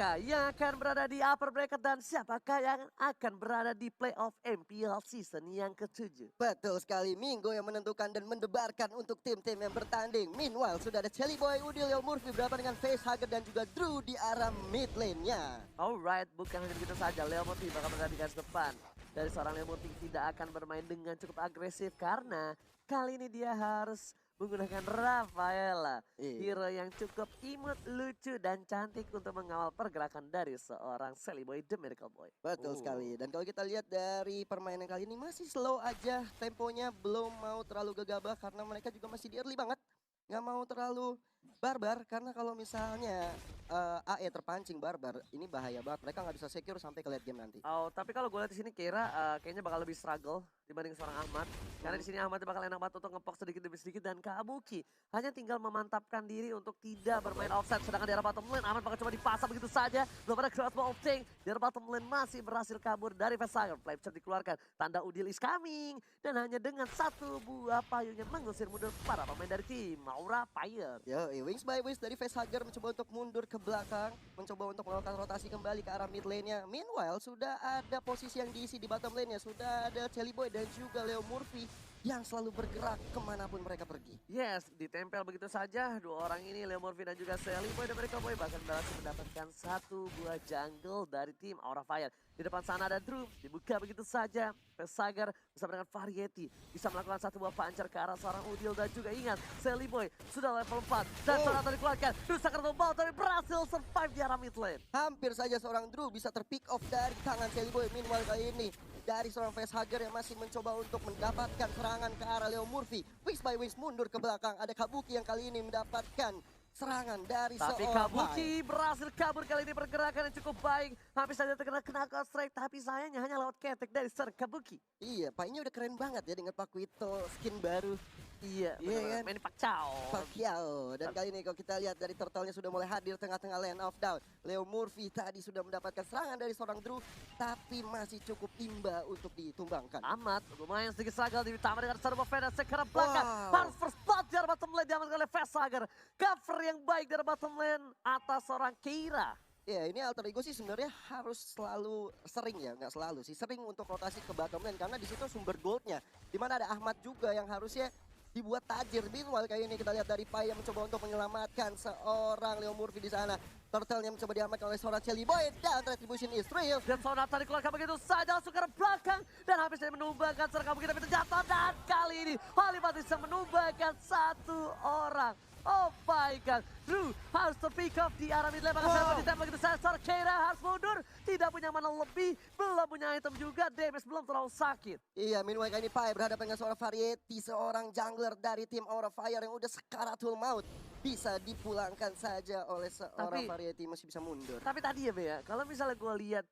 siapakah yang akan berada di upper bracket dan siapakah yang akan berada di playoff MPL season yang ke-7? Betul sekali, Minggu yang menentukan dan mendebarkan untuk tim-tim yang bertanding. Meanwhile, sudah ada Chelly Boy, Udil, Leo Murphy berhadapan dengan Facehugger dan juga Drew di arah mid lane-nya. Alright, bukan hanya begitu saja, Leo Murphy bakal berada di garis depan. Dari seorang Leo Murphy tidak akan bermain dengan cukup agresif karena kali ini dia harus menggunakan Rafaela. Iya. Hero yang cukup imut, lucu, dan cantik untuk mengawal pergerakan dari seorang Sally Boy, The Miracle Boy. Betul sekali. Dan kalau kita lihat dari permainan kali ini masih slow aja. Temponya belum mau terlalu gegabah karena mereka juga masih di early banget. Nggak mau terlalu barbar karena kalau misalnya AE terpancing barbar, ini bahaya banget. Mereka nggak bisa secure sampai ke late game nanti. Oh, tapi kalau gue lihat di sini kira kayaknya bakal lebih struggle dibanding seorang Ahmad. Karena di sini Ahmad bakal enak banget untuk ngepok sedikit demi sedikit dan Kabuki hanya tinggal memantapkan diri untuk tidak bermain offside. Sedangkan di arah bottom lane Ahmad bakal coba dipasang begitu saja. Belum ada crossbow tank. Di arah bottom lane masih berhasil kabur dari Facehugger. Flame shot dikeluarkan. Tanda Udil is coming. Dan hanya dengan satu buah payungnya mengusir mundur para pemain dari tim Aura Fire. Yo, Wings by Wings dari Facehugger mencoba untuk mundur ke belakang. Mencoba untuk melakukan rotasi kembali ke arah mid lane-nya. Meanwhile, sudah ada posisi yang diisi di bottom lane-nya. Sudah ada Chelly Boy dan juga Leo Murphy yang selalu bergerak kemanapun mereka pergi. Yes, ditempel begitu saja. Dua orang ini, Leo Murphy dan juga Sally Boy dan Miracle Boy bahkan berhasil mendapatkan satu buah jungle dari tim Aura Fire. Di depan sana ada Drew, dibuka begitu saja. Facehugger bersama dengan Variety bisa melakukan satu buah pancer ke arah seorang Udil dan juga ingat, Sally Boy sudah level 4 dan Sonata dikeluarkan. Drew sangat membawa tapi berhasil survive di arah mid lane. Hampir saja seorang Drew bisa terpick off dari tangan Chelly Boy. Meanwhile kali ini dari seorang Facehugger yang masih mencoba untuk mendapatkan serangan ke arah Leo Murphy. Wings by Wings mundur ke belakang. Ada Kabuki yang kali ini mendapatkan serangan dari Tapi seorang Kabuki berhasil kabur kali ini, pergerakan yang cukup baik. Hampir saja terkena knockout strike, tapi sayangnya hanya lewat ketek dari seorang Kabuki. Iya, Pai-nya udah keren banget ya dengan Pakuito skin baru. Iya, Iya kan? Manny Pacquiao. Pacquiao. Dan kali ini kalau kita lihat dari turtle-nya sudah mulai hadir tengah-tengah lane of down. Leo Murphy tadi sudah mendapatkan serangan dari seorang Drew, tapi masih cukup imba untuk ditumbangkan. Amat, lumayan sedikit struggle ditambah dengan satu buff Feda sekarang belakang. Wow. Harus first blood di arah bottom lane diamankan oleh Facehugger. Cover yang baik dari bottom lane atas seorang Keira. Ya, ini alter ego sih sebenarnya harus selalu sering ya, nggak selalu sih, sering untuk rotasi ke bottom lane karena di situ sumber goldnya. Dimana ada Ahmad juga yang harusnya dibuat tajir. Meanwhile kali ini kita lihat dari Pai yang mencoba untuk menyelamatkan seorang Leo Murphy di sana. Turtle-nya mencoba diamankan oleh seorang Chelly Boy dan retribution is real. Dan Sonata dikeluarkan begitu saja langsung ke belakang. Dan habis saja menumbangkan serang begitu tapi terjatuh. Dan kali ini Halimat bisa menumbangkan satu orang. Oh my god, Drew harus terpick off di arah mid lane. Maka saya ditembak begitu saja, seorang Keira harus mundur. Tidak punya mana lebih, belum punya item juga, damage belum terlalu sakit. Iya, meanwhile kali ini Pai berhadapan dengan seorang Variety, seorang jungler dari tim Aura Fire yang udah sekaratul maut. Bisa dipulangkan saja oleh seorang Variety, masih bisa mundur. Tapi tadi ya Be ya, kalau misalnya gue lihat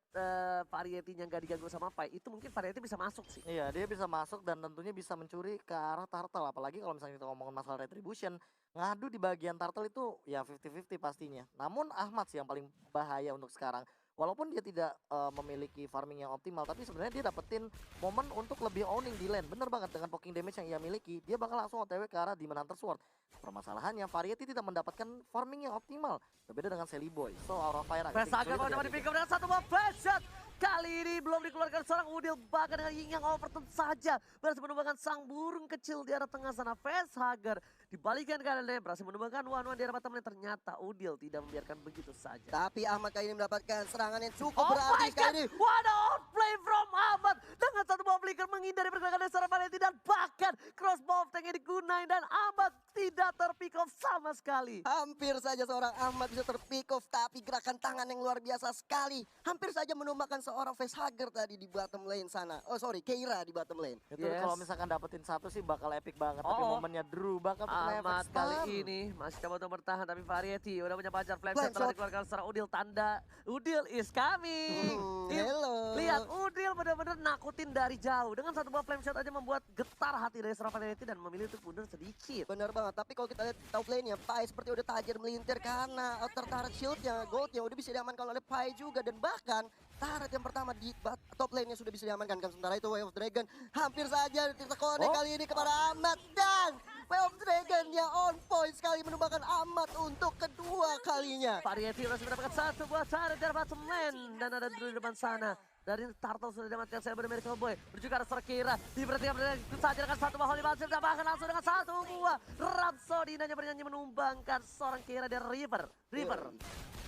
Variety-nya nggak diganggu sama Pai, itu mungkin Variety bisa masuk sih. Iya, dia bisa masuk dan tentunya bisa mencuri ke arah turtle. Apalagi kalau misalnya kita ngomongin masalah retribution, ngadu di bagian turtle itu ya 50-50 pastinya. Namun Ahmad sih yang paling bahaya untuk sekarang. Walaupun dia tidak memiliki farming yang optimal, tapi sebenarnya dia dapetin momen untuk lebih owning di lane. Bener banget, dengan poking damage yang ia miliki, dia bakal langsung OTW ke arah Demon Hunter Sword. Permasalahannya, Variety tidak mendapatkan farming yang optimal. Berbeda dengan Sally Boy. So, Aura Fire agak Facehugger mau coba di pick up dengan satu buah flash shot. Kali ini belum dikeluarkan seorang Udil, bahkan dengan Ying yang overturn saja berhasil menumbangkan sang burung kecil di arah tengah sana. Facehugger dibalikan ke arah lane, berhasil menumbangkan one-one di arah bottom lane. Ternyata Udil tidak membiarkan begitu saja. Tapi Ahmad kali ini mendapatkan serangan yang cukup Oh berarti my god, kali ini. what a outplay from Ahmad. Dengan satu buah flicker menghindari pergerakan dari seorang Variety dan bahkan crossbow tank yang digunain dan Ahmad tidak terpick off sama sekali. Hampir saja seorang Ahmad bisa terpick off, tapi gerakan tangan yang luar biasa sekali. Hampir saja menumbangkan seorang Facehugger tadi di bottom lane sana. Oh sorry, Keira di bottom lane. Itu kalau misalkan dapetin satu sih bakal epic banget. Tapi momennya Drew bakal Ahmad kali ini masih coba untuk bertahan, tapi Variety udah punya pacar flame shot telah dikeluarkan secara Udil. Tanda Udil is coming. Hello. Lihat Udil benar-benar nakutin dari jauh. Dengan satu buah flame shot aja membuat getar hati dari seorang Variety dan memilih untuk mundur sedikit. Bener banget, tapi kalau kita lihat top lane-nya, Pai seperti udah tajir melintir karena outer turret shield-nya, gold-nya udah bisa diamankan oleh Pai juga. Dan bahkan turret yang pertama di top lane-nya sudah bisa diamankan kan. Sementara itu Way of Dragon hampir saja terkonek kali ini kepada Ahmad. Dan Way of Dragon-nya on point sekali menumbangkan Ahmad untuk kedua kalinya. Variety masih mendapatkan satu buah turret dari bottom lane. Dan ada Drew di depan sana. Dari Turtle sudah diamankan saya benar Miracle Boy. Juga ada Serkira. Diperhatikan saja dengan satu buah Holy Buzzer. Dan bahkan langsung dengan satu buah Rhapsody. Hanya bernyanyi menumbangkan seorang Kira dari River.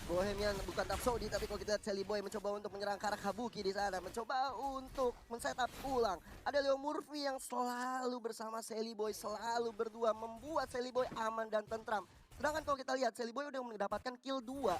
Bohemian bukan Rhapsody, tapi kalau kita lihat Sally Boy mencoba untuk menyerang ke arah Kabuki di sana. Mencoba untuk men-setup ulang. Ada Leo Murphy yang selalu bersama Sally Boy. Selalu berdua membuat Sally Boy aman dan tentram. Sedangkan kalau kita lihat Sally Boy udah mendapatkan kill 2.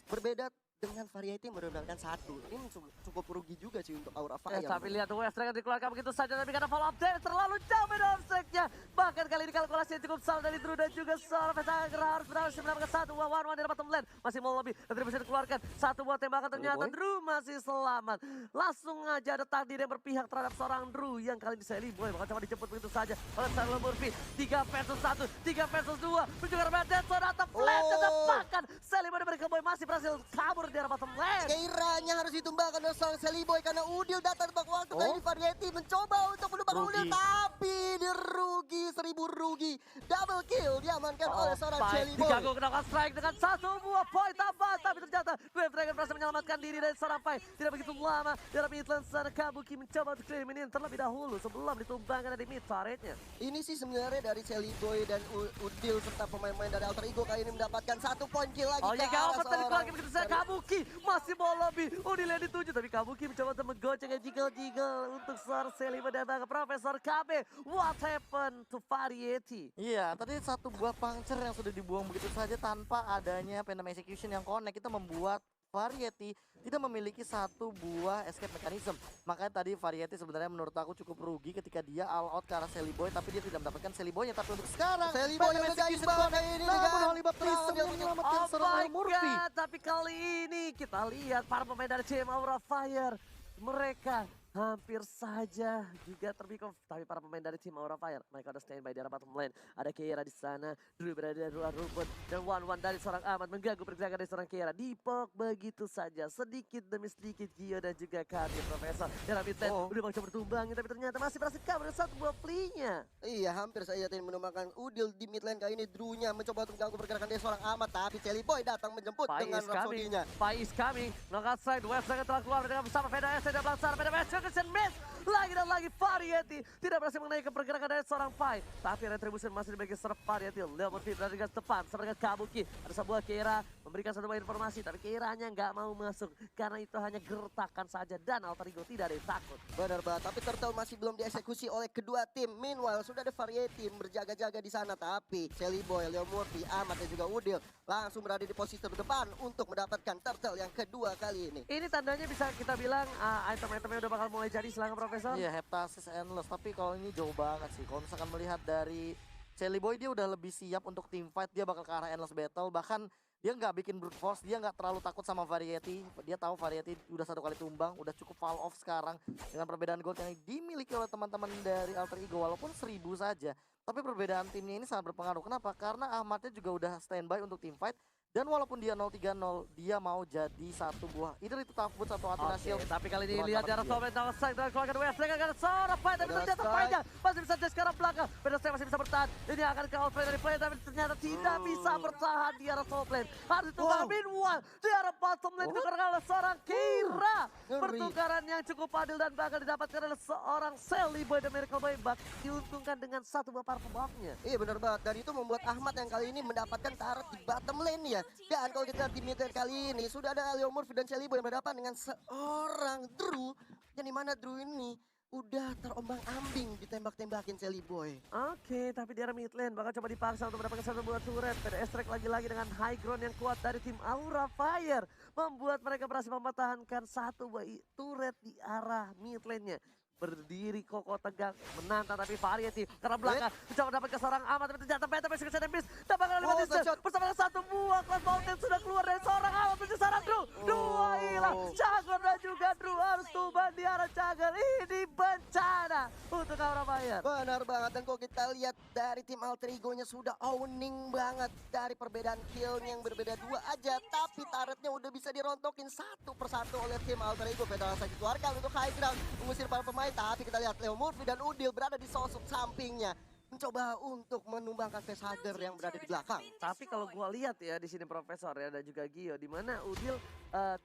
Berbeda dengan Variety yang mendapatkan 1. Ini cukup rugi juga sih untuk Aura Fire. Tapi lihat West Dragon dikeluarkan begitu saja. Tapi karena follow up damage terlalu jauh beda strike-nya. Bahkan kali ini kalkulasinya cukup salah dari Drew dan juga seorang Pesager harus berhasil mendapatkan satu buah one dari bottom lane. Masih mau lebih. Tapi bisa dikeluarkan satu buah tembakan ternyata Drew masih selamat. Langsung aja ada takdir yang berpihak terhadap seorang Drew yang kali ini Sally Boy bakal coba dijemput begitu saja oleh Tyler Murphy. 3 versus 1, 3 versus 2. Juga ada Deadson atau flash dan bahkan Sally Boy dan Miracle Boy masih berhasil kabur di arah bottom lane. Keiranya harus ditumbangkan oleh seorang Sally Boy karena Udil datang tepat waktu. Kali ini Variety mencoba untuk menumbangkan Udil, tapi dirugi, 1000 rugi. Double kill diamankan oleh seorang Sally Boy. Diganggu kenakan strike dengan satu buah poin tambah. Tapi ternyata Wave Dragon berhasil menyelamatkan diri dari seorang Pai. Tidak begitu lama dari midland sana Kabuki mencoba untuk clear minion terlebih dahulu sebelum ditumbangkan dari mid turretnya. Ini sih sebenarnya dari Sally Boy dan Udil serta pemain-pemain dari Alter Ego kali ini mendapatkan 1 poin kill lagi. Oh ya, over tadi keluarga begitu saya Kabuki masih mau lebih. Udil yang dituju tapi Kabuki mencoba untuk menggocek jiggle-jiggle untuk seorang Sally mendatang ke Profesor KB. What happened to Variety? Iya, tadi satu buah puncture yang sudah dibuang begitu saja tanpa adanya Phantom Execution yang connect. Itu membuat Variety tidak memiliki satu buah escape mechanism. Makanya tadi Variety sebenarnya menurut aku cukup rugi ketika dia all out ke arah Sally Boy. Tapi dia tidak mendapatkan Sally Boy-nya. Tapi untuk sekarang Sally Boy yang menjadi imbang kali ini namun Holibab Prism yang menyelamatkan Oh seorang my Murphy. god, tapi kali ini kita lihat para pemain dari tim Aura Fire. Mereka hampir saja juga terbikov, tapi para pemain dari tim Aura Fire mereka udah standby di arah bottom lane. Ada Keira di sana, Drew berada di luar rumput dan one dari seorang Ahmad mengganggu pergerakan dari seorang Keira. Dipok begitu saja, sedikit demi sedikit Gio dan juga Kaki Profesor dalam mid lane udah mau coba bertumbangin, tapi ternyata masih berhasil kabur dengan satu buah play-nya. Iya, hampir saja tim menumbangkan Udil di mid lane kali ini. Drew-nya mencoba untuk mengganggu pergerakan dari seorang Ahmad, tapi Sally Boy datang menjemput dengan Rhapsody-nya. Pai is coming, knockout side, West Dragon telah keluar dengan bersama Veda S dan belakang Veda S Christian miss. Lagi dan lagi Variety tidak berhasil mengenai pergerakan dari seorang Pai. Tapi Retribution masih dibagi serap Variety. Leo Murphy berada di garis depan sama dengan Kabuki. Ada sebuah Keira memberikan satu buah informasi, tapi Keiranya nggak mau masuk karena itu hanya gertakan saja dan Alter Ego tidak ada yang takut. Benar banget, tapi Turtle masih belum dieksekusi oleh kedua tim. Meanwhile sudah ada Variety berjaga-jaga di sana, tapi Sally Boy, Leo Murphy, Ahmad dan juga Udil langsung berada di posisi terdepan untuk mendapatkan Turtle yang kedua kali ini. Ini tandanya bisa kita bilang item-itemnya udah bakal mulai jadi selang Profesor. Iya, Heptasis Endless, tapi kalau ini jauh banget sih. Kalau misalkan melihat dari Sally Boy, dia udah lebih siap untuk team fight, dia bakal ke arah Endless Battle. Bahkan dia nggak bikin brute force, dia nggak terlalu takut sama Variety. Dia tahu Variety udah satu kali tumbang, udah cukup fall off sekarang. Dengan perbedaan gold yang dimiliki oleh teman-teman dari Alter Ego, walaupun 1000 saja. Tapi perbedaan timnya ini sangat berpengaruh. Kenapa? Karena Ahmadnya juga udah standby untuk team fight. Dan walaupun dia 0-3-0, dia mau jadi satu buah. Either itu tough boots atau Athena Shield. Tapi kali ini lihat jarak Soulblade dalam side dan keluarga West Dragon karena seorang fight, tapi ternyata fight-nya masih bisa jadi sekarang belakang. Pedasnya masih bisa bertahan. Ini akan ke outplay dari play, tapi ternyata tidak bisa bertahan di arah Soulblade. Harus ditumbang meanwhile di arah bottom lane ditukarkan oleh seorang Keira. Pertukaran yang cukup adil dan bakal didapatkan oleh seorang Sally Boy dan Miracle Boy. Diuntungkan dengan satu buah purple buff-nya. Iya benar banget, dan itu membuat Ahmad yang kali ini mendapatkan turret di bottom lane ya. Dan kalau kita lihat di mid lane kali ini sudah ada Leo Murphy dan Sally Boy yang berhadapan dengan seorang Drew, yang dimana Drew ini udah terombang-ambing ditembak-tembakin Sally Boy. Oke, tapi di arah mid lane bakal coba dipaksa untuk mendapatkan satu buah turret. PDS track lagi-lagi dengan high ground yang kuat dari tim Aura Fire membuat mereka berhasil mempertahankan satu buah turret di arah mid lane-nya. Berdiri kokoh tegak menantang, tapi Variety karena belakang mencoba dapat ke seorang Ahmad, tapi ternyata Peta masih kesan miss dan bakal lewat distance bersama dengan satu buah Cloud Mountain sudah keluar dari seorang Ahmad menuju seorang Drew. Dua hilang, Jagger dan juga Drew harus tumbang di arah Jagger. Ini bencana untuk Aura Fire. Fire. Benar banget, dan kalau kita lihat dari tim Alter Ego-nya sudah owning banget dari perbedaan kill-nya yang berbeda 2 aja, tapi turretnya udah bisa dirontokin satu persatu oleh tim Alter Ego. Pedal lagi dikeluarkan untuk high ground, mengusir para pemain, tapi kita lihat Leo Murphy dan Udil berada di sosok sampingnya, mencoba untuk menumbangkan facehugger yang berada di belakang. Tapi kalau gua lihat ya di sini Profesor ya dan juga Gio, di mana Udil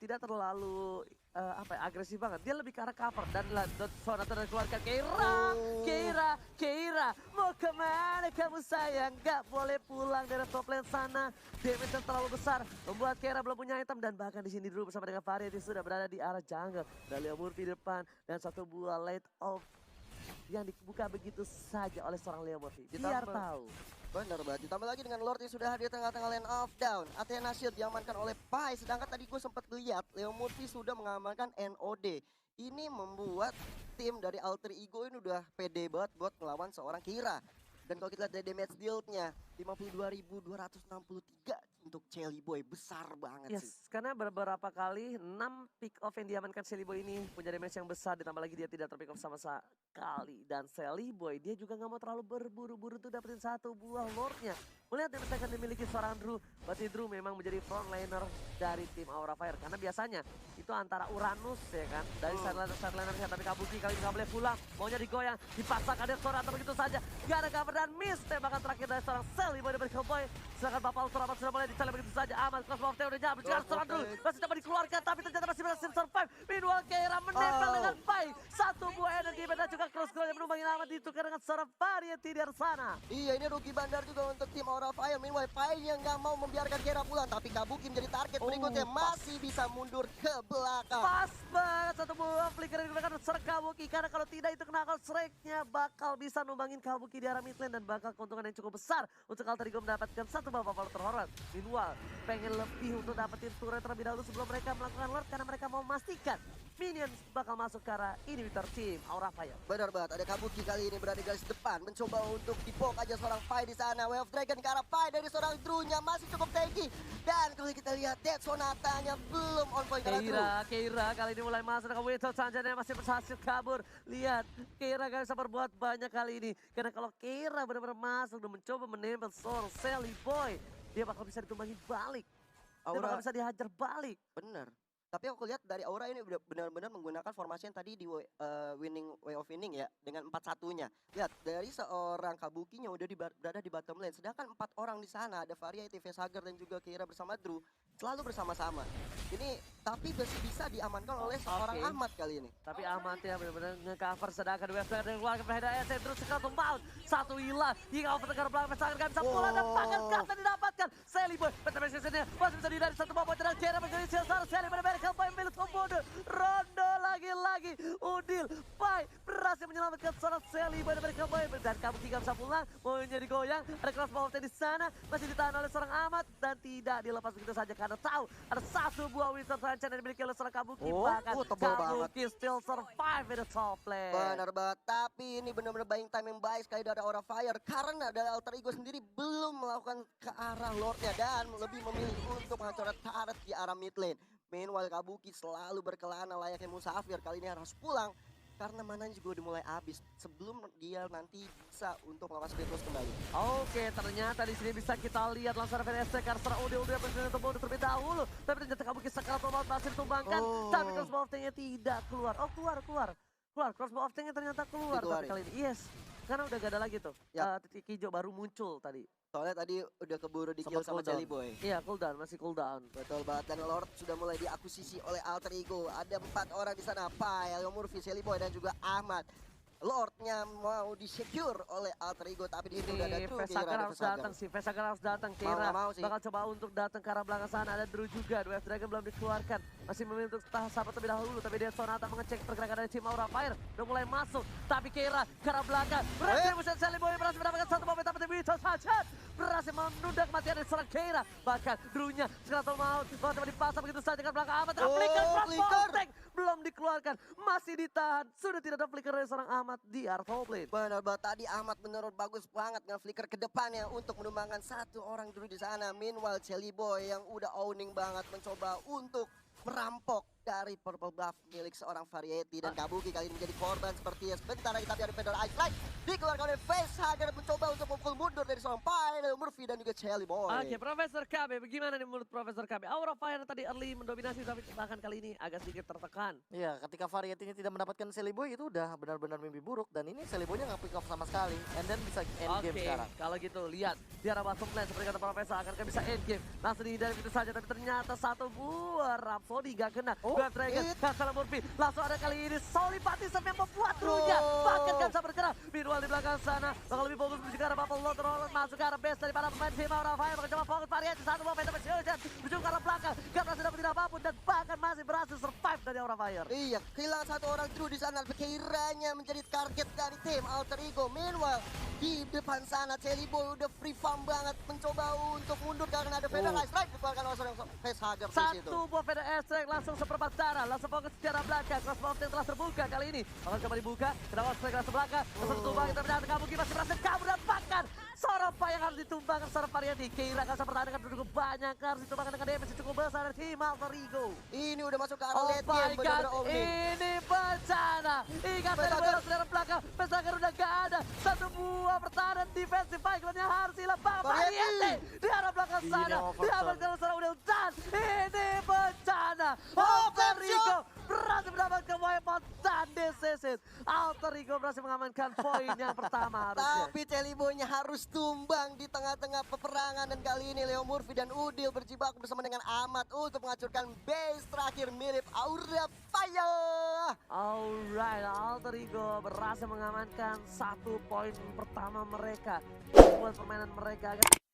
tidak terlalu agresif banget. Dia lebih ke arah cover dan Sonata dan keluarkan Keira, mau kemana kamu sayang? Gak boleh pulang dari top lane sana. Damage yang terlalu besar membuat Keira belum punya item, dan bahkan di sini dulu bersama dengan Variety sudah berada di arah jungle. Dan Leo Murphy di depan dan satu buah light off yang dibuka begitu saja oleh seorang Leo Murphy. Biar tahu. Bener banget, ditambah lagi dengan Lord yang sudah hadir tengah-tengah lane of down. Athena Shield diamankan oleh Pai, sedangkan tadi gue sempat lihat Leo Murphy sudah mengamankan NOD. Ini membuat tim dari Alter Ego ini udah pede banget buat melawan seorang Kira. Dan kalau kita lihat dari damage deal-nya, 52.263 untuk Chelly Boy, besar banget sih. Yes, karena beberapa kali 6 pick off yang diamankan Shelly Boy ini punya damage yang besar, ditambah lagi dia tidak terpick off sama sekali. Dan Shelly Boy dia juga nggak mau terlalu berburu-buru untuk dapetin satu buah lordnya. Melihat damage yang dimiliki seorang Drew, berarti Drew memang menjadi frontliner dari tim Aura Fire. Karena biasanya itu antara Uranus ya kan, dari sideliner-nya, tapi Kabuki kali ini nggak boleh pulang. Maunya digoyang, dipaksakan dia seorang atau begitu saja. Gak ada cover dan miss tembakan terakhir dari seorang Shelly Boy dari Cowboy. Sedangkan Bapak Ultra Amat sudah mulai dicari begitu saja. Amat crossbow of Theo udah nyampe, juga seorang Drew masih coba dikeluarkan, tapi ternyata masih berhasil survive. Meanwhile Keira menempel dengan Pai. Satu buah energi dan juga cross-cross yang menumbangi Amat ditukar dengan seorang Variety di sana. Iya, ini rugi bandar juga untuk tim Aura Fire. Meanwhile Pai yang nggak mau membiarkan Keira pulang, tapi Kabuki menjadi target berikutnya, masih bisa mundur ke belakang. Pas banget satu buah flicker yang digunakan serang Kabuki, karena kalau tidak itu Knuckle Strike-nya bakal bisa numbangin Kabuki di arah mid lane dan bakal keuntungan yang cukup besar untuk Alter Ego mendapatkan satu babak power terhormat. Meanwhile, pengen lebih untuk dapetin turret terlebih dahulu sebelum mereka melakukan lord, karena mereka mau memastikan minions bakal masuk ke arah inhibitor team Aura Fire. Benar banget, ada Kabuki kali ini berada di garis depan, mencoba untuk dipok aja seorang Pai di sana. Wave of Dragon ke arah Pai dari seorang Drew-nya masih cukup tanky. Dan kalau kita lihat Dead Sonata-nya belum on point karena Drew. Keira kali ini mulai masuk dengan Without Sanjana masih berhasil kabur. Lihat, Keira gak bisa berbuat banyak kali ini. Karena kalau Keira benar-benar masuk dan mencoba menembak seorang Shelly Boy, dia bakal bisa ditumbangi balik. Dia bakal bisa dihajar balik. Bener. Tapi aku lihat dari Aura ini benar-benar menggunakan formasi yang tadi di way of winning ya, dengan 4-1-nya. Lihat, dari seorang Kabuki-nya udah berada di bottom lane, sedangkan 4 orang di sana, ada Variety, Facehugger dan juga Keira bersama Drew, selalu bersama-sama. Ini tapi masih bisa diamankan oleh seorang Ahmad kali ini. Tapi Ahmad ya benar-benar nge-cover, sedangkan Western dan keluarga Fahida terus sekali bounce. Satu hilang, hingga over tegar belakang Facehugger kan bisa pulang dan pagar kata didapatkan. Shelly Boy, penetrasinya masih bisa dihindari satu babak dan Keira menjadi Cesar. Shelly benar-benar Kelpai milik Komodo. Rondo lagi-lagi. Udil, Pai berhasil menyelamatkan seorang Shelly Boy dari Kelpai. Dan Kabuki gak bisa pulang, mau jadi goyang. Ada crossbow di sana, masih ditahan oleh seorang Ahmad. Dan tidak dilepas begitu saja karena tahu ada satu buah Wizard Rancang yang dimiliki oleh seorang Kabuki. Bahkan Kabuki still survive in the top lane. Benar banget, tapi ini benar-benar buying time yang baik sekali dari Aura Fire. Karena dari Alter Ego sendiri belum melakukan ke arah Lordnya dan lebih memilih untuk menghancurkan turret di arah mid lane. Meanwhile Kabuki selalu berkelana layaknya musafir, kali ini harus pulang karena mananya juga udah mulai habis sebelum dia nanti bisa untuk melawan Spiritus kembali. Oke, ternyata di sini bisa kita lihat langsung VSC karena seorang udah berhasil untuk terlebih dahulu. Tapi ternyata Kabuki sekarang masih ditumbangkan, tapi crossbow of Tank-nya tidak keluar. Oh, keluar. Crossbow of Tank-nya ternyata keluar tapi kali ini. Yes, karena udah gak ada lagi tuh. Titik hijau baru muncul tadi. Soalnya tadi udah keburu di kill sama Jelly Boy. Iya, masih cooldown. Betul banget, dan Lord sudah mulai diakuisisi oleh Alter Ego. Ada 4 orang di sana, Pai, Leo Murphy, Jelly Boy dan juga Ahmad. Lordnya mau di-secure oleh Alter Ego, tapi di situ udah ada Drew. Facehugger harus datang sih, Facehugger harus datang. Keira bakal coba untuk datang ke arah belakang sana. Ada Drew juga, Wave Dragon belum dikeluarkan. Masih memilih untuk sahabat terlebih dahulu, tapi dia Sonata mengecek pergerakan dari tim Aura Fire. Udah mulai masuk, tapi Keira ke arah belakang. Berhasil Shelly Boy berhasil mendapatkan satu momen, tapi Wito saja berhasil menunda kematian dari seorang Keira. Bahkan Drew-nya sekarang mau coba dipasang begitu saja ke belakang Ahmad. Flicker belum dikeluarkan, masih ditahan. Sudah tidak ada flicker dari seorang Ahmad di area top lane. Benar banget, tadi Ahmad bener bagus banget dengan flicker ke depannya untuk menumbangkan satu orang dulu di sana. Meanwhile Jelly Boy yang udah owning banget mencoba untuk merampok dari purple buff milik seorang Variety dan Kabuki kali ini menjadi korban sepertinya. Sebentar lagi tapi ada Fedor Ice Light dikeluarkan oleh Facehugger mencoba untuk memukul mundur dari seorang Pyro Murphy dan juga Chelly Boy. Oke, Profesor KB, bagaimana nih menurut Profesor KB? Aura Fire tadi early mendominasi tapi bahkan kali ini agak sedikit tertekan. Iya, ketika Variety-nya tidak mendapatkan Sally Boy itu udah benar-benar mimpi buruk dan ini Sally Boy-nya nggak pick off sama sekali. And then bisa end game Oke, sekarang. kalau gitu lihat di arah bottom lane seperti kata Profesor akan bisa end game. Langsung dihindari itu saja tapi ternyata satu buah Rhapsody gak kena. Grab Dragon, Kansala Murphy. Langsung ada kali ini Solipatism yang membuat dulunya. Bahkan gak bisa bergerak. Meanwhile di belakang sana bakal lebih fokus menuju ke arah Bubble Lord Roland masuk ke arah base daripada pemain tim Aura Fire. Bakal coba fokus Variety satu buah Phantom Fusion. Menuju ke arah belakang. Gak berhasil dapetin apapun dan bahkan masih berhasil survive dari Aura Fire. Iya, kehilangan satu orang True di sana. Kiranya menjadi target dari tim Alter Ego. Meanwhile, di depan sana Chelly Boy udah free farm banget mencoba untuk mundur karena ada Fedor Ice Light dikeluarkan oleh seorang Facehugger di situ. Satu buah Feder Airstrike langsung seperempat darah. Langsung fokus ke arah belakang. Cross mountain telah terbuka kali ini. Akan coba dibuka. Kenapa Airstrike langsung belakang. Langsung tumbang. Kita ternyata Kabuki masih berhasil kabur dan bahkan Soropa yang harus ditumbangkan seorang Variety. Keira gak bisa pertahankan cukup banyak. Harus ditumbangkan dengan damage cukup besar dari tim Alter Ego. Ini udah masuk ke arah Oh late my game god, benar-benar Omni. ini bencana. Ingat dari bola dari belakang. Pesaker udah gak ada. Satu buah pertahanan defensive cycle-nya harus hilang. Variety di arah belakang Ini sana. overturn. Diamankan seorang udah dan ini bencana. Alter Ego berhasil mendapatkan wipeout dan this is it. Alter Ego berhasil mengamankan poin yang pertama harusnya. Tapi Chelly Boy-nya harus tumbang di tengah-tengah peperangan dan kali ini Leo Murphy dan Udil berjibaku bersama dengan Ahmad untuk menghancurkan base terakhir mirip Aura Fire. Alright, Alter Ego berhasil mengamankan satu poin pertama mereka. Membuat permainan mereka agak